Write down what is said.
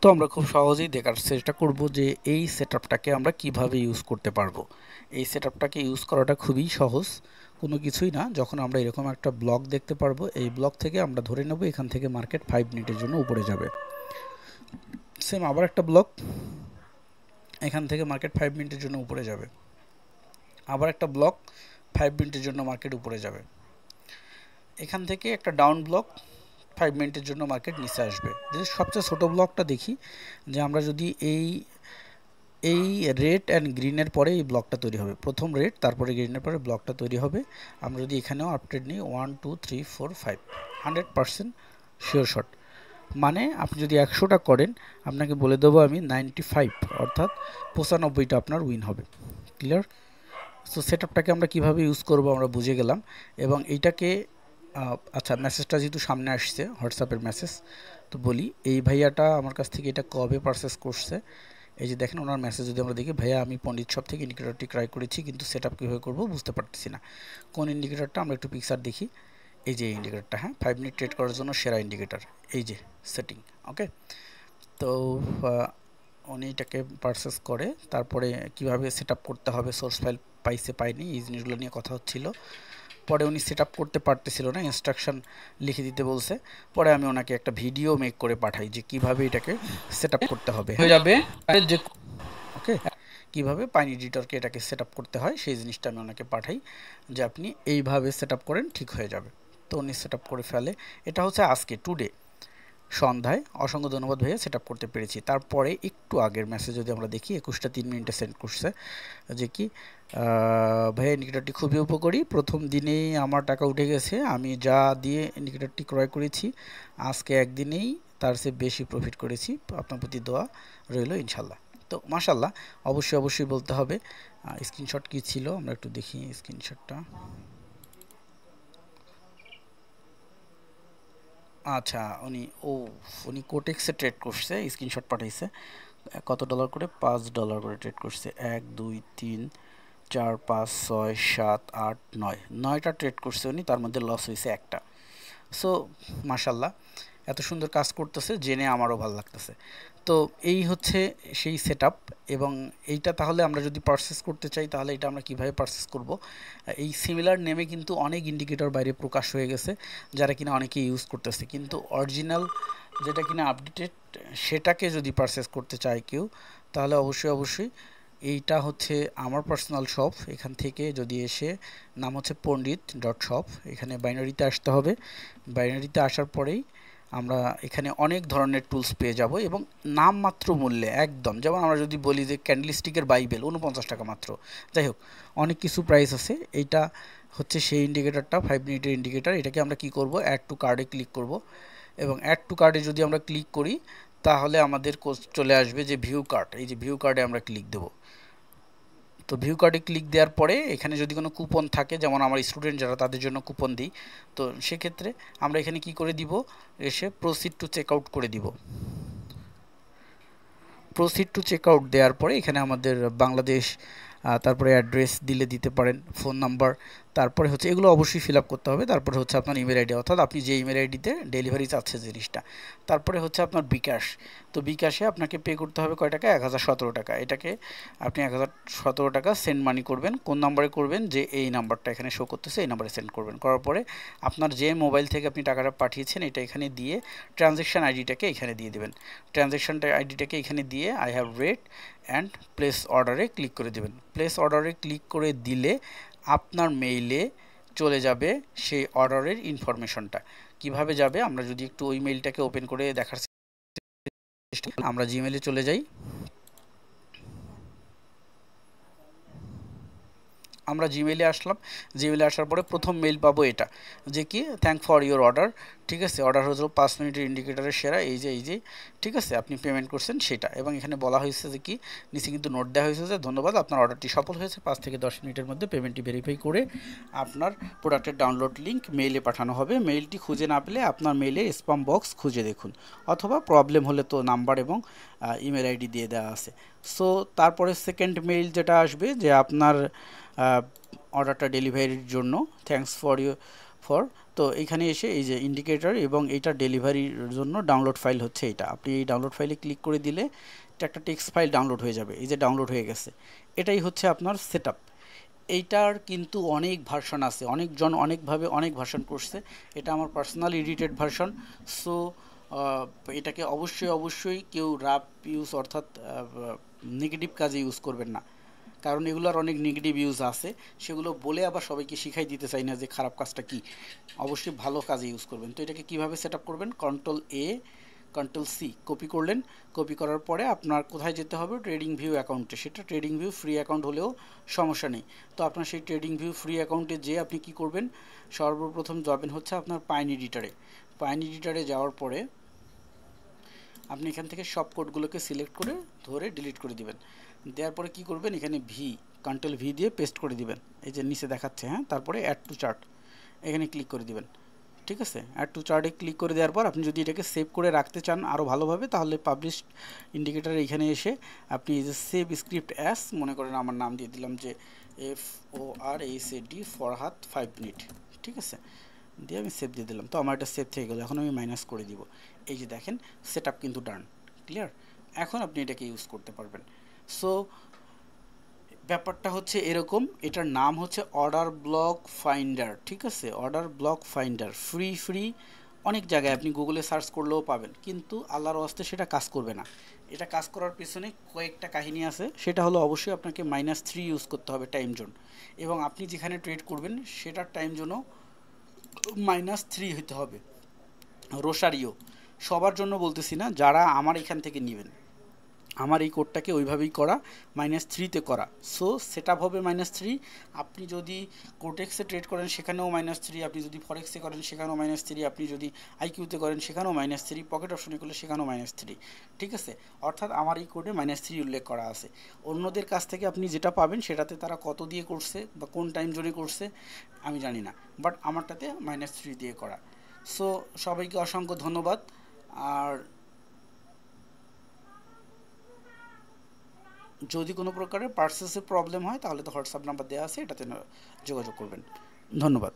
তো আমরা খুব সহজেই দেখার চেষ্টা করব যে এই সেটআপটাকে আমরা কিভাবে ইউজ করতে পারবো। এই সেটআপটাকে ইউজ করাটা খুবই সহজ, কোনো কিছুই না। যখন আমরা এরকম একটা ব্লক দেখতে পারবো, এই ব্লক থেকে আমরা ধরে নেব এখান থেকে মার্কেট 5 মিনিটের জন্য উপরে যাবে। সেম আবার একটা ব্লক, এখান থেকে মার্কেট 5 মিনিটের জন্য উপরে যাবে। আবার একটা ব্লক, 5 মিনিটের জন্য মার্কেট উপরে যাবে। এখান থেকে একটা ডাউন ব্লক, 5 মিনিটের জন্য মার্কেট নিচে আসবে। যদি সবচেয়ে ছোট ব্লকটা দেখি, যে আমরা যদি এই রেড অ্যান্ড গ্রিনের পরে এই ব্লকটা তৈরি হবে, প্রথম রেড তারপরে গ্রিনের পরে ব্লকটা তৈরি হবে। আমরা যদি এখানেও আপডেট নিই 1 2 3 4 5, 100% শিওর শট। মানে আপনি যদি 100টা করেন, আপনাকে বলে দেবো আমি 95 অর্থাৎ 95টা আপনার উইন হবে। ক্লিয়ার? সো সেটআপটাকে আমরা কিভাবে ইউজ করব আমরা বুঝে গেলাম। এবং এইটাকে আচ্ছা, মেসেজটা যেহেতু সামনে আসছে হোয়াটসঅ্যাপের মেসেজ, তো বলি এই ভাইয়াটা আমার কাছ থেকে এটা কবে পারচেস করছে। এই যে দেখেন ওনার মেসেজ যদি আমরা দেখি, ভাইয়া আমি পণ্ডিত শপ থেকে ইন্ডিকেটরটি ক্রয় করেছি, কিন্তু সেটআপ কীভাবে করবো বুঝতে পারতেছি না। কোন ইন্ডিকেটরটা? আমরা একটু পিকচার দেখি। এই যে ইন্ডিকেটরটা, হ্যাঁ, 5 মিনিট ট্রেড করার জন্য সেরা ইন্ডিকেটর, এই যে সেটিং। ওকে, তো উনি এটাকে পারচেস করে, তারপরে কিভাবে সেটআপ করতে হবে, সোর্স ফাইল পাইছে পাইনি এই জিনিসগুলো নিয়ে কথা হচ্ছিল। পরে উনি সেটআপ করতে পারতেছিল না, ইনস্ট্রাকশন লিখে দিতে বলছে। পরে আমি ওনাকে একটা ভিডিও মেক করে পাঠাই যে কিভাবে এটাকে সেটআপ করতে হবে হয়ে যাবে। যে ওকে, কিভাবে পাইন এডিটরকে এটাকে সেটআপ করতে হয় সেই জিনিসটা আমি ওনাকে পাঠাই, যে আপনি এইভাবে সেটআপ করেন, ঠিক হয়ে যাবে। তো উনি সেটআপ করে ফেলে। এটা হচ্ছে আজকে টুডে সন্ধ্যায়। অসংখ্য ধন্যবাদ ভাইয়া, সেটআপ করতে পেরেছি। তারপরে একটু আগের মেসেজ যদি আমরা দেখি, 21টা 3 মিনিটে সেন্ড করছে যে কি, ভাইয়া ইন্ডিকেটরটি খুবই উপকারী, প্রথম দিনেই আমার টাকা উঠে গেছে, আমি যা দিয়ে ইন্ডিকেটরটি ক্রয় করেছি আজকে একদিনেই তার চেয়ে বেশি প্রফিট করেছি, আপনার প্রতি দোয়া রইল ইনশাল্লাহ। তো মাশাল্লাহ, অবশ্যই অবশ্যই বলতে হবে। স্ক্রিনশট কি ছিল আমরা একটু দেখি স্ক্রিনশটটা। আচ্ছা, উনি কোটেক্সে ট্রেড করছে, স্ক্রিনশট পাঠাইছে। কত ডলার করে? $5 করে ট্রেড করছে। 1 2 3 4 5 6 7 8 9, 9টা ট্রেড করছে উনি, তার মধ্যে লস হয়েছে একটা। সো মাশাল্লাহ, এত সুন্দর কাজ করতেছে জেনে আমারও ভালো লাগতেছে। তো এই হচ্ছে সেই সেটআপ। এবং এইটা তাহলে আমরা যদি পারচেস করতে চাই, তাহলে এটা আমরা কিভাবে পারচেস করব? এই সিমিলার নেমে কিন্তু অনেক ইন্ডিকেটর বাইরে প্রকাশ হয়ে গেছে, যারা কিনা অনেকে ইউজ করতেছে, কিন্তু অরিজিনাল যেটা কিনা আপডেটেড, সেটাকে যদি পারচেস করতে চায় কেউ, তাহলে অবশ্যই অবশ্যই এইটা হচ্ছে আমার পার্সোনাল শপ। এখান থেকে যদি এসে, নাম হচ্ছে pandit.shop, এখানে বাইনারিতে আসতে হবে। বাইনারিতে আসার পরেই আমরা এখানে অনেক ধরনের টুলস পেয়ে যাব, এবং নামমাত্র মূল্যে একদম, যেমন আমরা যদি বলি যে ক্যান্ডেলস্টিকের বাইবেল 49 টাকা মাত্র। যাই হোক, অনেক কিছু প্রাইস আছে। এইটা হচ্ছে সেই ইন্ডিকেটরটা, 5 মিনিটের ইন্ডিকেটর। এটাকে আমরা কি করব? অ্যাড টু কার্ডে ক্লিক করব, এবং অ্যাড টু কার্ডে যদি আমরা ক্লিক করি, তাহলে আমাদের চলে আসবে যে ভিউ কার্ড। এই যে ভিউ কার্ডে আমরা ক্লিক দেব। তো ভিউ কার্ডে ক্লিক দেওয়ার পরে এখানে যদি কোনো কুপন থাকে, যেমন আমার স্টুডেন্ট যারা, তাদের জন্য কুপন দিই, তো সেক্ষেত্রে আমরা এখানে কি করে দিব, এসে প্রসিড টু চেক আউট করে দিব। প্রসিড টু চেক আউট দেওয়ার পরে এখানে আমাদের বাংলাদেশ, তারপরে অ্যাড্রেস দিলে দিতে পারেন, ফোন নাম্বার, তারপরে হচ্ছে এগুলো অবশ্যই ফিল আপ করতে হবে। তারপরে হচ্ছে আপনার ইমেল আইডি, অর্থাৎ আপনি যে ইমেল আইডিতে ডেলিভারি চাচ্ছে জিনিসটা। তারপরে হচ্ছে আপনার বিকাশ। তো বিকাশে আপনাকে পে করতে হবে কয় টাকা? 1017 টাকা। এটাকে আপনি 1017 টাকা সেন্ড মানি করবেন। কোন নাম্বারে করবেন? যে এই নাম্বারটা এখানে শো করতেছে, এই নাম্বারে সেন্ড করবেন। করার পরে আপনার যে মোবাইল থেকে আপনি টাকাটা পাঠিয়েছেন, এটা এখানে দিয়ে ট্রানজ্যাকশান আইডিটাকে এখানে দিয়ে দেবেন। ট্রানজ্যাকশান আইডিটাকে এখানে দিয়ে I have read and place অর্ডারে ক্লিক করে দেবেন। প্লেস অর্ডারে ক্লিক করে দিলে আপনার মেইলে চলে যাবে সেই অর্ডারের ইনফরমেশনটা। কিভাবে যাবে আমরা যদি একটু ওই মেইলটাকে ওপেন করে দেখার চেষ্টা করি। আমরা জিমেইলে চলে যাই। আমরা জিমেইলে আসলাম। জিমেইলে আসার পরে প্রথম মেইল পাবো এটা, যে কি থ্যাংক ফর ইওর অর্ডার। ঠিক আছে, অর্ডার হয়েছিল 5 মিনিটের ইন্ডিকেটরের সেরা, এই যে ঠিক আছে, আপনি পেমেন্ট করছেন সেটা। এবং এখানে বলা হয়েছে যে কি, নিচে কিন্তু নোট দেওয়া হয়েছে যে ধন্যবাদ, আপনার অর্ডারটি সফল হয়েছে, 5 থেকে 10 মিনিটের মধ্যে পেমেন্টটি ভেরিফাই করে আপনার প্রোডাক্টের ডাউনলোড লিঙ্ক মেইলে পাঠানো হবে। মেইলটি খুঁজে না পেলে আপনার মেইলে স্প্যাম বক্স খুঁজে দেখুন, অথবা প্রবলেম হলে তো নাম্বার এবং ইমেল আইডি দিয়ে দেওয়া আছে। সো তারপরে সেকেন্ড মেইল যেটা আসবে, যে আপনার অর্ডারটা ডেলিভারির জন্য, থ্যাঙ্কস ফর, তো এইখানে এসে এই যে ইন্ডিকেটর এবং এইটা ডেলিভারির জন্য ডাউনলোড ফাইল হচ্ছে এটা। আপনি এই ডাউনলোড ফাইলে ক্লিক করে দিলে এটা একটা টেক্সট ফাইল ডাউনলোড হয়ে যাবে। এই যে ডাউনলোড হয়ে গেছে, এটাই হচ্ছে আপনার সেটআপ। এইটার কিন্তু অনেক ভার্সন আছে, অনেকজন অনেকভাবে অনেক ভার্সন করছে। এটা আমার পার্সোনাল এডিটেড ভার্সন। সো এটাকে অবশ্যই কেউ রাফ ইউজ অর্থাৎ নেগেটিভ কাজে ইউজ করবেন না, কারণ এগুলোর অনেক নেগেটিভ ইউজ আছে। সেগুলো বলে আবার সবাইকে শিখাই দিতে চাই না যে খারাপ কাজটা কি। অবশ্যই ভালো কাজে ইউজ করবেন। তো এটাকে কীভাবে সেট আপ করবেন, কন্ট্রোল-A কন্ট্রোল-C কপি করলেন। কপি করার পরে আপনার কোথায় যেতে হবে, ট্রেডিং ভিউ অ্যাকাউন্টে। সেটা ট্রেডিং ভিউ ফ্রি অ্যাকাউন্ট হলেও সমস্যা নেই। তো আপনার সেই ট্রেডিং ভিউ ফ্রি অ্যাকাউন্টে যেয়ে আপনি কি করবেন, সর্বপ্রথম যাবেন হচ্ছে আপনার পাইন এডিটারে। পাইন এডিটারে যাওয়ার পরে আপনি এখান থেকে সব কোডগুলোকে সিলেক্ট করে ধরে ডিলিট করে দিবেন। দেওয়ার পরে কী করবেন, এখানে কন্ট্রোল-V দিয়ে পেস্ট করে দিবেন। এই যে নিচে দেখাচ্ছে, হ্যাঁ। তারপরে অ্যাড টু চার্ট এখানে ক্লিক করে দিবেন। ঠিক আছে, অ্যাড টু চার্টে ক্লিক করে দেওয়ার পর আপনি যদি এটাকে সেভ করে রাখতে চান আরও ভালোভাবে, তাহলে পাবলিশ ইন্ডিকেটার এখানে এসে আপনি এই যে সেভ স্ক্রিপ্ট অ্যাস, মনে করেন আমার নাম দিয়ে দিলাম যে FORHAD ফরহাদ 5 মিনিট। ঠিক আছে, দিয়ে আমি সেভ দিয়ে দিলাম। তো আমার এটা সেভ থেকে গেলো। এখন আমি মাইনাস করে দিব। এই যে দেখেন সেট আপ কিন্তু ডান, ক্লিয়ার। এখন আপনি এটাকে ইউজ করতে পারবেন। সো ব্যাপারটা হচ্ছে এরকম, এটার নাম হচ্ছে অর্ডার ব্লক ফাইন্ডার। ঠিক আছে, অর্ডার ব্লক ফাইন্ডার ফ্রি অনেক জায়গায় আপনি গুগলে সার্চ করলেও পাবেন, কিন্তু আল্লাহর ওয়াস্তে সেটা কাজ করবে না। এটা কাজ করার পিছনে কয়েকটা কাহিনী আছে। সেটা হলো অবশ্যই আপনাকে -3 ইউজ করতে হবে টাইম জোন, এবং আপনি যেখানে ট্রেড করবেন সেটার টাইম জোনও -3 হতে হবে। রোসারিও সবার জন্য বলতেছি না, যারা আমার এখান থেকে নেবেন, আমার এই কোডটাকে ওইভাবেই করা, -3-তে করা। সো সেট আপ হবে -3। আপনি যদি কোটেক্সে ট্রেড করেন সেখানেও -3, আপনি যদি ফরেক্সে করেন সেখানেও -3, আপনি যদি আইকিউতে করেন সেখানেও -3, পকেট অপশনে করলে সেখানেও -3। ঠিক আছে, অর্থাৎ আমার এই কোডে -3 উল্লেখ করা আছে। অন্যদের কাছ থেকে আপনি যেটা পাবেন সেটাতে তারা কত দিয়ে করছে বা কোন টাইম জোনে করছে আমি জানি না, বাট আমারটাতে -3 দিয়ে করা। সো সবাইকে অসংখ্য ধন্যবাদ। আর যদি কোনো প্রকারের পার্সেসে প্রবলেম হয় তাহলে তো হোয়াটসঅ্যাপ নাম্বার দেওয়া আছে, এটাতে যোগাযোগ করবেন। ধন্যবাদ।